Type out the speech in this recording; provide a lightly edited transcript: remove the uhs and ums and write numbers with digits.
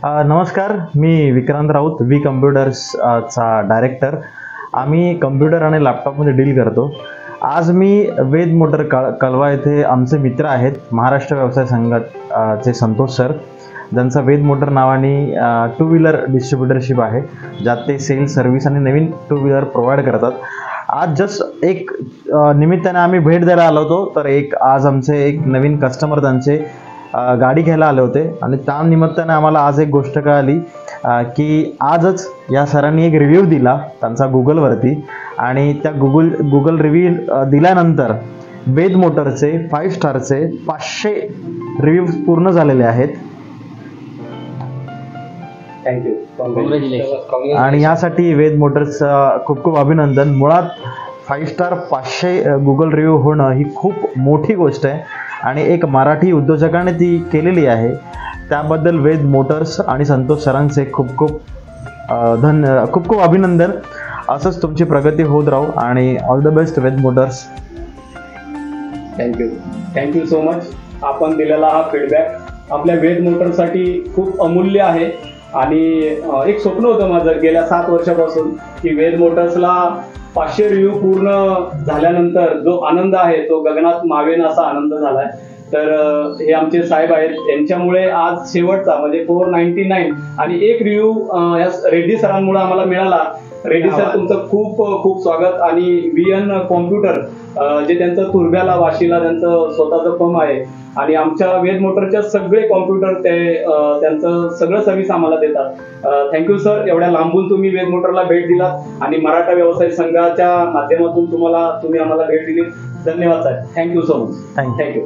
नमस्कार, मी Vikrant Raut, we computers चा director. आम्ही कम्प्युटर आणि लॅपटॉपमध्ये डील करतो. आज मी वेद मोटर कळवा येथे आमचे मित्र आहेत, महाराष्ट्र व्यवसाय संघाचे संतोष सर, ज्यांचा वेद मोटर नावाने टू व्हीलर डिस्ट्रीब्युटरशिप आहे, ज्यात ते सेल्स सर्व्हिस आणि नवीन टू व्हीलर प्रोव्हाइड करतात. आज जस्ट एक निमित्ताने आम्ही भेट द्यायला आलो होतो, तर आज आमचे एक नवीन कस्टमर त्यांचे गाडी घ्यायला आले होते आणि त्या निमित्ताने आम्हाला आज एक गोष्ट कळाली की आजच या सरांनी एक रिव्ह्यू दिला त्यांचा गुगलवरती, आणि त्या गुगल रिव्ह्यू दिल्यानंतर वेद मोटरचे 5 स्टारचे 500 रिव्ह्यू पूर्ण झालेले आहेत. Thank you, congratulation. आणि यासाठी वेद मोटर्सचं खूप खूप अभिनंदन. मुळात 5 स्टार 500 गुगल रिव्ह्यू होणं ही खूप मोठी गोष्ट आहे आणि एक मराठी उद्योजकाने ती केलेली आहे. त्याबद्दल वेद मोटर्स आणि संतोष सरांचे खूप खूप अभिनंदन. असंच तुमची प्रगती होत राहू आणि all the best Ved Motors. Thank you so much. आपण दिलेला हा फीडबॅक आपल्या वेद मोटरसाठी खूप अमूल्य आहे. आणि एक स्वप्न होतं माझं गेल्या 7 वर्षापासून की वेद मोटर्सला 500 रिव्ह्यू पूर्ण झाल्यानंतर जो आनंद आहे तो गगनात मावेन असा आनंद झालाय. तर हे आमचे साहेब आहेत, त्यांच्यामुळे आज शेवटचा म्हणजे 499 आणि एक रिव्ह्यू या रेड्डी सरांमुळे आम्हाला मिळाला. रेड्डी सर, तुमचं खूप स्वागत. आणि VN कॉम्प्युटर जे त्यांचं तुर्ब्याला वाशीला त्यांचं स्वतःचं फर्म आहे आणि आमच्या वेद मोटरच्या सगळे कॉम्प्युटर ते त्यांचं सगळं सर्व्हिस आम्हाला देतात. थँक्यू सर, एवढ्या लांबून तुम्ही वेद मोटरला भेट दिलात आणि मराठा व्यवसाय संघाच्या माध्यमातून तुम्ही आम्हाला भेट दिली. धन्यवाद साहेब. Thank you so much. थँक्यू.